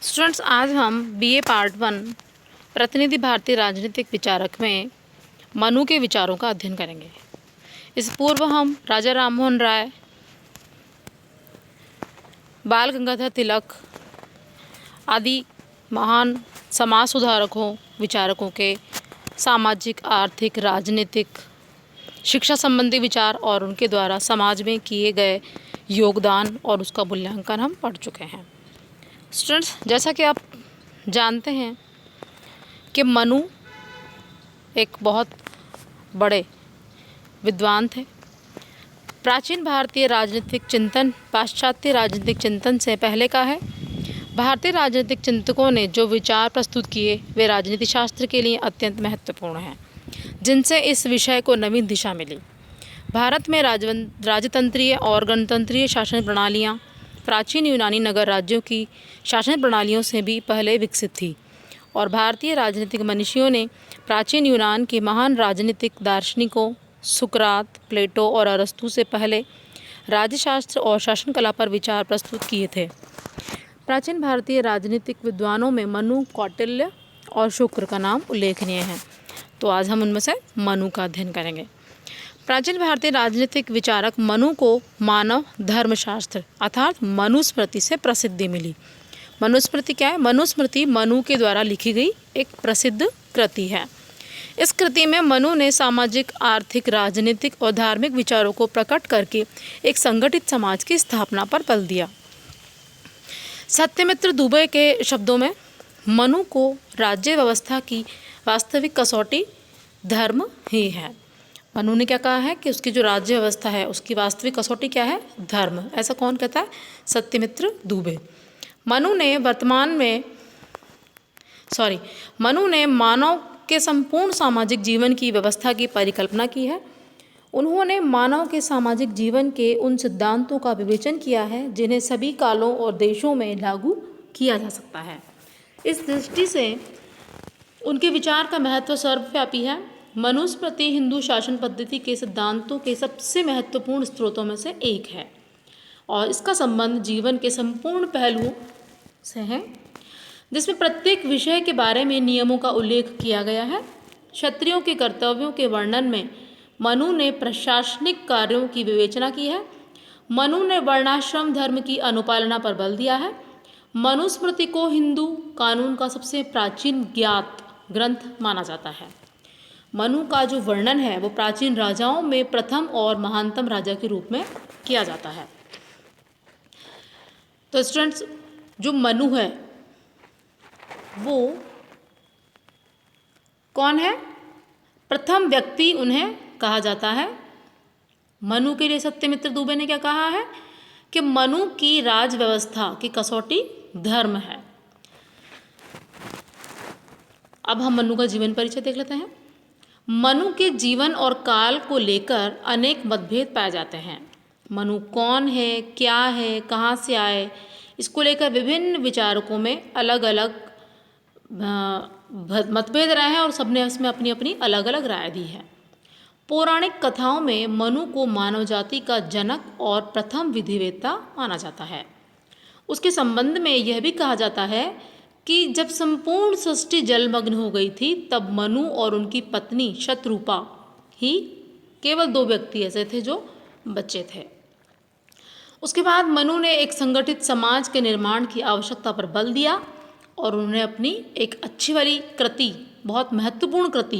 Students, आज हम BA part 1 प्रतिनिधि भारतीय राजनीतिक विचारक में मनु के विचारों का अध्ययन करेंगे। इस पूर्व हम राजा राममोहन राय, बाल गंगाधर तिलक आदि महान समाज सुधारकों, विचारकों के सामाजिक, आर्थिक, राजनीतिक, शिक्षा संबंधी विचार और उनके द्वारा समाज में किए गए योगदान और उसका मूल्यांकन हम पढ़ चुके हैं। स्टूडेंट्स, जैसा कि आप जानते हैं कि मनु एक बहुत बड़े विद्वान थे। प्राचीन भारतीय राजनीतिक चिंतन पाश्चात्य राजनीतिक चिंतन से पहले का है। भारतीय राजनीतिक चिंतकों ने जो विचार प्रस्तुत किए वे राजनीति शास्त्र के लिए अत्यंत महत्वपूर्ण हैं, जिनसे इस विषय को नवीन दिशा मिली। भारत में राजतंत्रीय और गणतंत्रीय शासन प्रणालियाँ प्राचीन यूनानी नगर राज्यों की शासन प्रणालियों से भी पहले विकसित थी और भारतीय राजनीतिक मनीषियों ने प्राचीन यूनान के महान राजनीतिक दार्शनिकों सुकरात, प्लेटो और अरस्तु से पहले राज्यशास्त्र और शासन कला पर विचार प्रस्तुत किए थे। प्राचीन भारतीय राजनीतिक विद्वानों में मनु, कौटिल्य और शुक्र का नाम उल्लेखनीय है। तो आज हम उनमें से मनु का अध्ययन करेंगे। प्राचीन भारतीय राजनीतिक विचारक मनु को मानव धर्मशास्त्र अर्थात मनुस्मृति से प्रसिद्धि मिली। मनुस्मृति क्या है? मनुस्मृति मनु के द्वारा लिखी गई एक प्रसिद्ध कृति है। इस कृति में मनु ने सामाजिक, आर्थिक, राजनीतिक और धार्मिक विचारों को प्रकट करके एक संगठित समाज की स्थापना पर बल दिया। सत्यमित्र दुबे के शब्दों में मनु को राज्य व्यवस्था की वास्तविक कसौटी धर्म ही है। मनु ने क्या कहा है कि उसकी जो राज्य व्यवस्था है उसकी वास्तविक कसौटी क्या है? धर्म। ऐसा कौन कहता है? सत्यमित्र दुबे। मनु ने मानव के संपूर्ण सामाजिक जीवन की व्यवस्था की परिकल्पना की है। उन्होंने मानव के सामाजिक जीवन के उन सिद्धांतों का विवेचन किया है जिन्हें सभी कालों और देशों में लागू किया जा सकता है। इस दृष्टि से उनके विचार का महत्व सर्वव्यापी है। मनुस्मृति हिंदू शासन पद्धति के सिद्धांतों के सबसे महत्वपूर्ण स्रोतों में से एक है और इसका संबंध जीवन के संपूर्ण पहलुओं से है, जिसमें प्रत्येक विषय के बारे में नियमों का उल्लेख किया गया है। क्षत्रियों के कर्तव्यों के वर्णन में मनु ने प्रशासनिक कार्यों की विवेचना की है। मनु ने वर्णाश्रम धर्म की अनुपालना पर बल दिया है। मनुस्मृति को हिंदू कानून का सबसे प्राचीन ज्ञात ग्रंथ माना जाता है। मनु का जो वर्णन है वो प्राचीन राजाओं में प्रथम और महानतम राजा के रूप में किया जाता है। तो स्टूडेंट्स, जो मनु है वो कौन है? प्रथम व्यक्ति उन्हें कहा जाता है। मनु के लिए सत्यमित्र दुबे ने क्या कहा है कि मनु की राज व्यवस्था की कसौटी धर्म है। अब हम मनु का जीवन परिचय देख लेते हैं। मनु के जीवन और काल को लेकर अनेक मतभेद पाए जाते हैं। मनु कौन है, क्या है, कहाँ से आए, इसको लेकर विभिन्न विचारकों में अलग अलग मतभेद रहे हैं और सबने इसमें अपनी अपनी अलग अलग राय दी है। पौराणिक कथाओं में मनु को मानव जाति का जनक और प्रथम विधिवेत्ता माना जाता है। उसके संबंध में यह भी कहा जाता है कि जब संपूर्ण सृष्टि जलमग्न हो गई थी तब मनु और उनकी पत्नी शतरूपा ही केवल 2 व्यक्ति ऐसे थे जो बच्चे थे। उसके बाद मनु ने एक संगठित समाज के निर्माण की आवश्यकता पर बल दिया और उन्होंने अपनी एक अच्छी वाली कृति, बहुत महत्वपूर्ण कृति,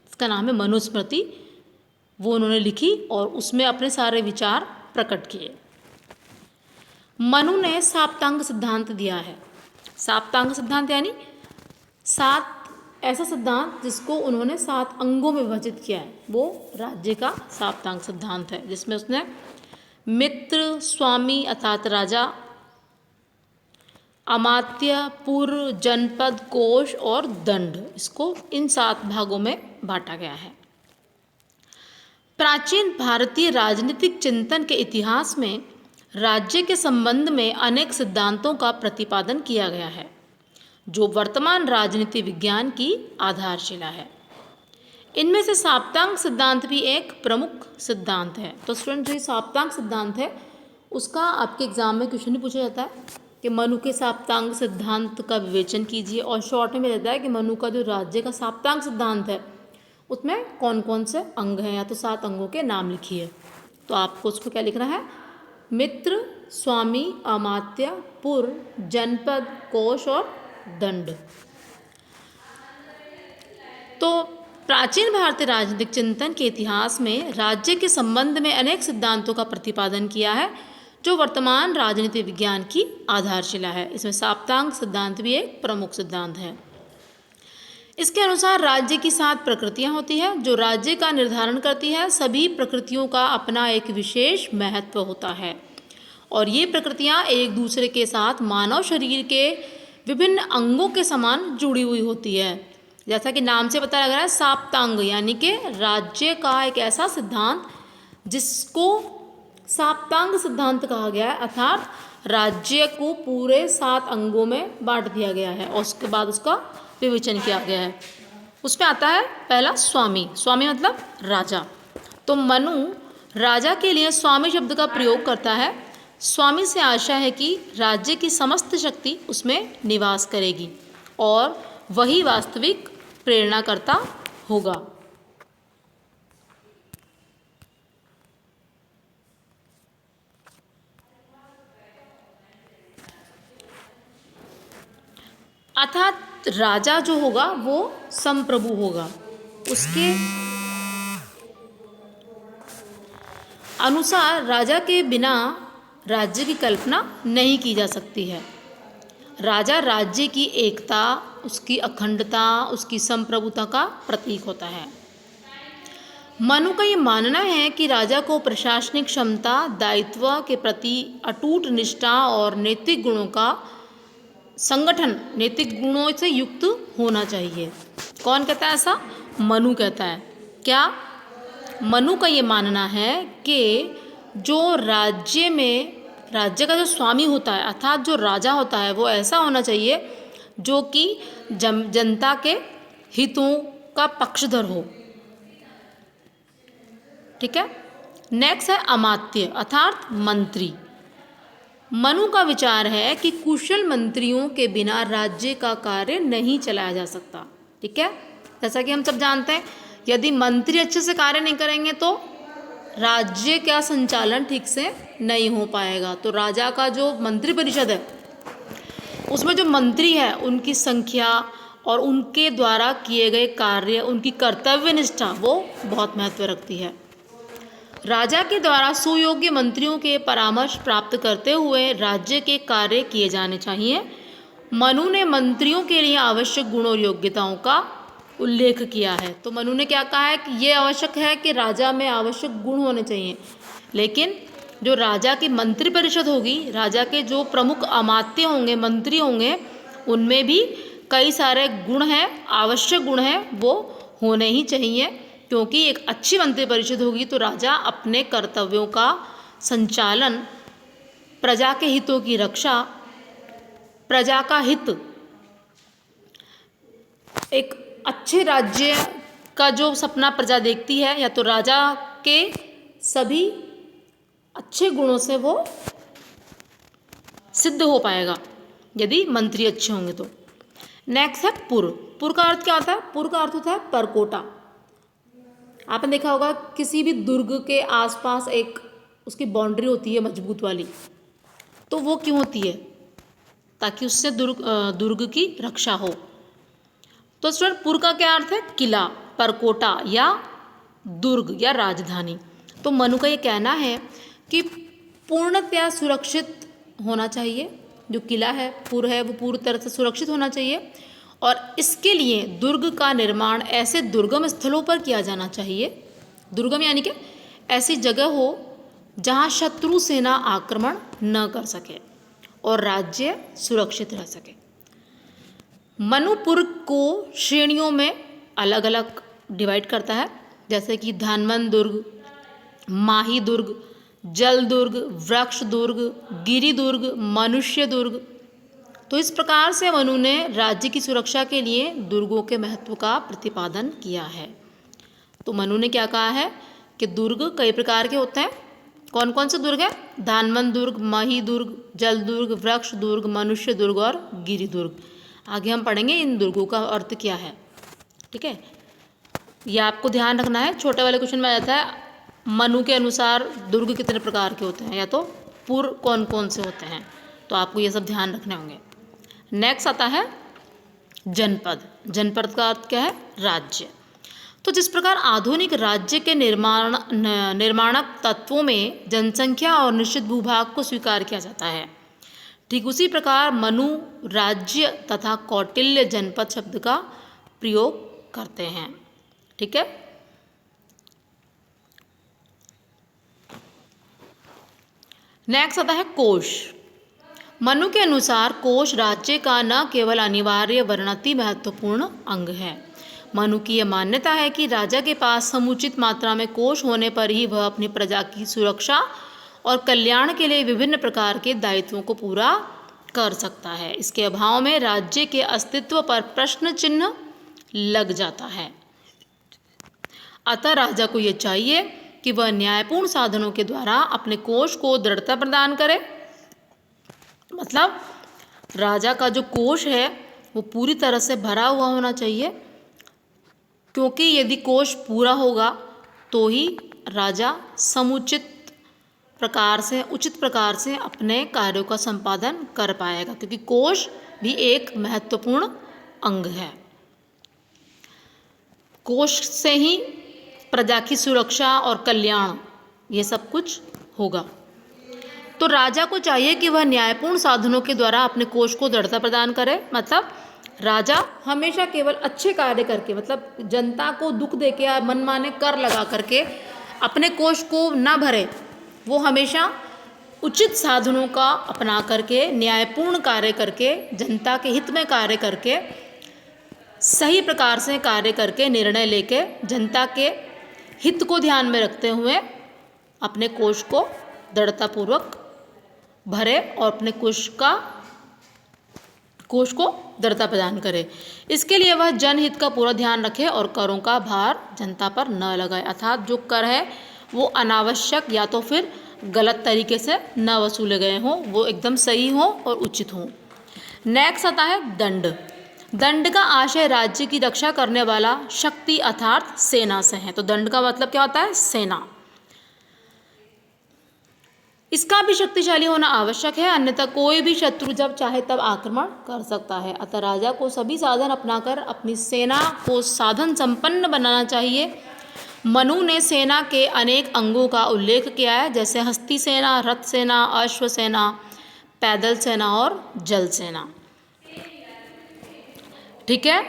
इसका नाम है मनुस्मृति, वो उन्होंने लिखी और उसमें अपने सारे विचार प्रकट किए। मनु ने साप्तांग सिद्धांत दिया है। साप्तांग सिद्धांत यानी 7 ऐसा सिद्धांत जिसको उन्होंने 7 अंगों में विभाजित किया है, वो राज्य का साप्तांग सिद्धांत है, जिसमें उसने मित्र, स्वामी अर्थात राजा, अमात्य, पुर, जनपद, कोश और दंड, इसको इन 7 भागों में बांटा गया है। प्राचीन भारतीय राजनीतिक चिंतन के इतिहास में राज्य के संबंध में अनेक सिद्धांतों का प्रतिपादन किया गया है जो वर्तमान राजनीति विज्ञान की आधारशिला है। इनमें से साप्तांग सिद्धांत भी एक प्रमुख सिद्धांत है। तो स्टूडेंट, जो साप्तांग सिद्धांत है उसका आपके एग्जाम में क्वेश्चन ही पूछा जाता है कि मनु के साप्तांग सिद्धांत का विवेचन कीजिए, और शॉर्ट में रहता है कि मनु का जो राज्य का साप्तांग सिद्धांत है उसमें कौन कौन से अंग हैं, या तो 7 अंगों के नाम लिखिए। तो आपको उसको क्या लिखना है, मित्र, स्वामी, अमात्य, पुर, जनपद, कोश और दंड। तो प्राचीन भारतीय राजनीतिक चिंतन के इतिहास में राज्य के संबंध में अनेक सिद्धांतों का प्रतिपादन किया है जो वर्तमान राजनीति विज्ञान की आधारशिला है। इसमें साप्तांग सिद्धांत भी एक प्रमुख सिद्धांत है। इसके अनुसार राज्य की 7 प्रकृतियां होती है जो राज्य का निर्धारण करती है। सभी प्रकृतियों का अपना एक विशेष महत्व होता है और ये प्रकृतियां एक दूसरे के साथ मानव शरीर के विभिन्न अंगों के समान जुड़ी हुई होती है। जैसा कि नाम से पता लग रहा है, साप्तांग यानी कि राज्य का एक ऐसा सिद्धांत जिसको साप्तांग सिद्धांत कहा गया है, अर्थात राज्य को पूरे 7 अंगों में बांट दिया गया है और उसके बाद उसका विवेचन किया गया है। उसमें आता है पहला स्वामी। स्वामी मतलब राजा। तो मनु राजा के लिए स्वामी शब्द का प्रयोग करता है। स्वामी से आशा है कि राज्य की समस्त शक्ति उसमें निवास करेगी और वही वास्तविक प्रेरणाकर्ता होगा। अर्थात राजा जो होगा वो संप्रभु होगा, उसके अनुसार राजा के बिना राज्य की कल्पना नहीं की जा सकती है। राजा राज्य की एकता, उसकी अखंडता, उसकी संप्रभुता का प्रतीक होता है। मनु का ये मानना है कि राजा को प्रशासनिक क्षमता, दायित्व के प्रति अटूट निष्ठा और नैतिक गुणों का संगठन, नैतिक गुणों से युक्त होना चाहिए। कौन कहता है ऐसा? मनु कहता है। क्या? मनु का ये मानना है कि जो राज्य का जो स्वामी होता है अर्थात जो राजा होता है वो ऐसा होना चाहिए जो कि जनता के हितों का पक्षधर हो। ठीक है। नेक्स्ट है अमात्य अर्थात मंत्री। मनु का विचार है कि कुशल मंत्रियों के बिना राज्य का कार्य नहीं चलाया जा सकता। ठीक है। जैसा कि हम सब जानते हैं, यदि मंत्री अच्छे से कार्य नहीं करेंगे तो राज्य का संचालन ठीक से नहीं हो पाएगा। तो राजा का जो मंत्री परिषद है उसमें जो मंत्री है उनकी संख्या और उनके द्वारा किए गए कार्य, उनकी कर्तव्य निष्ठा वो बहुत महत्व रखती है। राजा के द्वारा सुयोग्य मंत्रियों के परामर्श प्राप्त करते हुए राज्य के कार्य किए जाने चाहिए। मनु ने मंत्रियों के लिए आवश्यक गुण और योग्यताओं का उल्लेख किया है। तो मनु ने क्या कहा है कि ये आवश्यक है कि राजा में आवश्यक गुण होने चाहिए, लेकिन जो राजा की मंत्री परिषद होगी, राजा के जो प्रमुख अमात्य होंगे, मंत्री होंगे, उनमें भी कई सारे गुण हैं, आवश्यक गुण हैं, वो होने ही चाहिए। क्योंकि एक अच्छी मंत्री परिषद होगी तो राजा अपने कर्तव्यों का संचालन, प्रजा के हितों की रक्षा, प्रजा का हित, एक अच्छे राज्य का जो सपना प्रजा देखती है, या तो राजा के सभी अच्छे गुणों से वो सिद्ध हो पाएगा यदि मंत्री अच्छे होंगे तो। नेक्स्ट है पुर। पुर का अर्थ क्या होता है? पुर का अर्थ होता है परकोटा। आपने देखा होगा किसी भी दुर्ग के आसपास एक उसकी बाउंड्री होती है मजबूत वाली, तो वो क्यों होती है? ताकि उससे दुर्ग की रक्षा हो। तो स्टूडेंट पुर का क्या अर्थ है? किला, परकोटा या दुर्ग या राजधानी। तो मनु का ये कहना है कि पूर्णतया सुरक्षित होना चाहिए। जो किला है, पुर है, वो पूरी तरह से सुरक्षित होना चाहिए और इसके लिए दुर्ग का निर्माण ऐसे दुर्गम स्थलों पर किया जाना चाहिए। दुर्गम यानी कि ऐसी जगह हो जहाँ शत्रु सेना आक्रमण न कर सके और राज्य सुरक्षित रह सके। मनुपुर को श्रेणियों में अलग अलग डिवाइड करता है, जैसे कि धानमन दुर्ग, माही दुर्ग, जल दुर्ग, वृक्ष दुर्ग, गिरि दुर्ग, मनुष्य दुर्ग। तो इस प्रकार से मनु ने राज्य की सुरक्षा के लिए दुर्गों के महत्व का प्रतिपादन किया है। तो मनु ने क्या कहा है कि दुर्ग कई प्रकार के होते हैं कौन कौन से दुर्ग है? धानवंत दुर्ग, मही दुर्ग, जल दुर्ग, वृक्ष दुर्ग, मनुष्य दुर्ग और गिरि दुर्ग। आगे हम पढ़ेंगे इन दुर्गों का अर्थ क्या है। ठीक है, ये आपको ध्यान रखना है। छोटे वाले क्वेश्चन में आ जाता है मनु के अनुसार दुर्ग कितने प्रकार के होते हैं, या तो पुर कौन कौन से होते हैं, तो आपको ये सब ध्यान रखने होंगे। नेक्स्ट आता है जनपद। जनपद का अर्थ क्या है? राज्य। तो जिस प्रकार आधुनिक राज्य के निर्माणक तत्वों में जनसंख्या और निश्चित भूभाग को स्वीकार किया जाता है, ठीक उसी प्रकार मनु राज्य तथा कौटिल्य जनपद शब्द का प्रयोग करते हैं। ठीक है, नेक्स्ट आता है कोश। मनु के अनुसार कोश राज्य का न केवल अनिवार्य वरनति महत्वपूर्ण अंग है। मनु की यह मान्यता है कि राजा के पास समुचित मात्रा में कोश होने पर ही वह अपनी प्रजा की सुरक्षा और कल्याण के लिए विभिन्न प्रकार के दायित्वों को पूरा कर सकता है। इसके अभाव में राज्य के अस्तित्व पर प्रश्न चिन्ह लग जाता है। अतः राजा को यह चाहिए कि वह न्यायपूर्ण साधनों के द्वारा अपने कोष को दृढ़ता प्रदान करे। मतलब राजा का जो कोष है वो पूरी तरह से भरा हुआ होना चाहिए, क्योंकि यदि कोष पूरा होगा तो ही राजा समुचित प्रकार से, उचित प्रकार से अपने कार्यों का संपादन कर पाएगा, क्योंकि कोष भी एक महत्वपूर्ण अंग है। कोष से ही प्रजा की सुरक्षा और कल्याण ये सब कुछ होगा। तो राजा को चाहिए कि वह न्यायपूर्ण साधनों के द्वारा अपने कोष को दृढ़ता प्रदान करे। मतलब राजा हमेशा केवल अच्छे कार्य करके, मतलब जनता को दुख देके या मनमाने कर लगा करके अपने कोष को ना भरे, वो हमेशा उचित साधनों का अपना करके, न्यायपूर्ण कार्य करके, जनता के हित में कार्य करके, सही प्रकार से कार्य करके, निर्णय लेके, जनता के हित को ध्यान में रखते हुए अपने कोष को दृढ़तापूर्वक भरे और अपने कोष को दृढ़ता प्रदान करे। इसके लिए वह जनहित का पूरा ध्यान रखे और करों का भार जनता पर न लगाए, अर्थात जो कर है वो अनावश्यक या तो फिर गलत तरीके से न वसूले गए हों, वो एकदम सही हों और उचित हों। नेक्स्ट आता है दंड। दंड का आशय राज्य की रक्षा करने वाला शक्ति अर्थात सेना से है। तो दंड का मतलब क्या होता है? सेना। इसका भी शक्तिशाली होना आवश्यक है, अन्यथा कोई भी शत्रु जब चाहे तब आक्रमण कर सकता है। अतः राजा को सभी साधन अपनाकर अपनी सेना को साधन संपन्न बनाना चाहिए। मनु ने सेना के अनेक अंगों का उल्लेख किया है, जैसे हस्ती सेना, रथ सेना, अश्व सेना, पैदल सेना और जल सेना। ठीक है,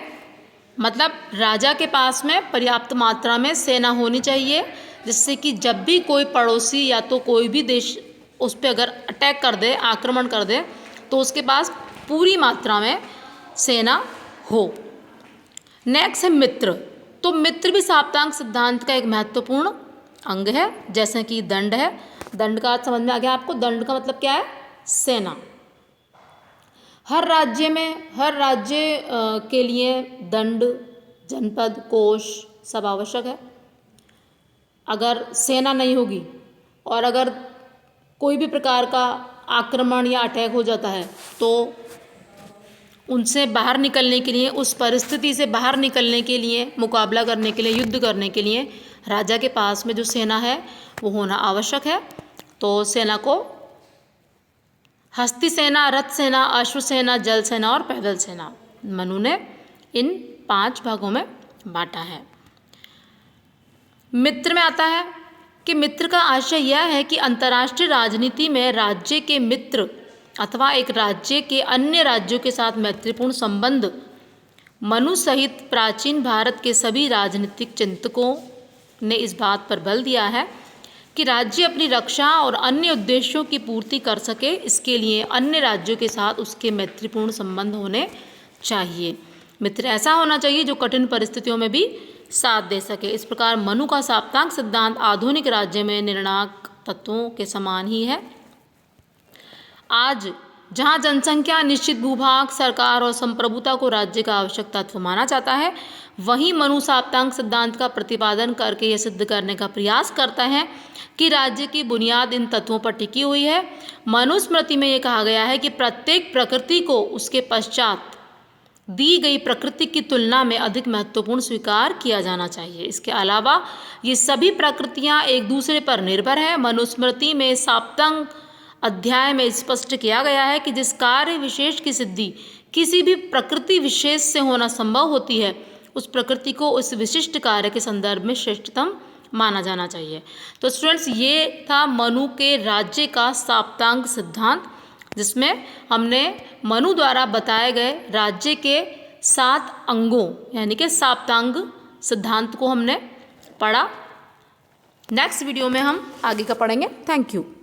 मतलब राजा के पास में पर्याप्त मात्रा में सेना होनी चाहिए, जिससे कि जब भी कोई पड़ोसी या तो कोई भी देश उस पर अगर अटैक कर दे, आक्रमण कर दे, तो उसके पास पूरी मात्रा में सेना हो। नेक्स्ट है मित्र। तो मित्र भी साप्तांग सिद्धांत का एक महत्वपूर्ण अंग है, जैसे कि दंड है। दंड का अर्थ समझ में आ गया आपको? दंड का मतलब क्या है? सेना। हर राज्य के लिए दंड, जनपद, कोष सब आवश्यक है। अगर सेना नहीं होगी और अगर कोई भी प्रकार का आक्रमण या अटैक हो जाता है, तो उनसे बाहर निकलने के लिए, उस परिस्थिति से बाहर निकलने के लिए, मुकाबला करने के लिए, युद्ध करने के लिए राजा के पास में जो सेना है वो होना आवश्यक है। तो सेना को हस्ती सेना, रथ सेना, अश्व सेना, जल सेना और पैदल सेना, मनु ने इन 5 भागों में बांटा है। मित्र में आता है कि मित्र का आशय यह है कि अंतर्राष्ट्रीय राजनीति में राज्य के मित्र अथवा एक राज्य के अन्य राज्यों के साथ मैत्रीपूर्ण संबंध। मनु सहित प्राचीन भारत के सभी राजनीतिक चिंतकों ने इस बात पर बल दिया है कि राज्य अपनी रक्षा और अन्य उद्देश्यों की पूर्ति कर सके, इसके लिए अन्य राज्यों के साथ उसके मैत्रीपूर्ण संबंध होने चाहिए। मित्र ऐसा होना चाहिए जो कठिन परिस्थितियों में भी साथ दे सके। इस प्रकार मनु का साप्तांग सिद्धांत आधुनिक राज्य में निर्णायक तत्वों के समान ही है। आज जहाँ जनसंख्या, निश्चित भूभाग, सरकार और संप्रभुता को राज्य का आवश्यक तत्व माना जाता है, वहीं मनु साप्तांग सिद्धांत का प्रतिपादन करके यह सिद्ध करने का प्रयास करता है कि राज्य की बुनियाद इन तत्वों पर टिकी हुई है। मनुस्मृति में यह कहा गया है कि प्रत्येक प्रकृति को उसके पश्चात दी गई प्रकृति की तुलना में अधिक महत्वपूर्ण स्वीकार किया जाना चाहिए। इसके अलावा ये सभी प्रकृतियां एक दूसरे पर निर्भर है। मनुस्मृति में साप्तांग अध्याय में स्पष्ट किया गया है कि जिस कार्य विशेष की सिद्धि किसी भी प्रकृति विशेष से होना संभव होती है, उस प्रकृति को उस विशिष्ट कार्य के संदर्भ में श्रेष्ठतम माना जाना चाहिए। तो स्टूडेंट्स, ये था मनु के राज्य का साप्तांग सिद्धांत, जिसमें हमने मनु द्वारा बताए गए राज्य के 7 अंगों यानी कि साप्तांग सिद्धांत को हमने पढ़ा। नेक्स्ट वीडियो में हम आगे का पढ़ेंगे। Thank you.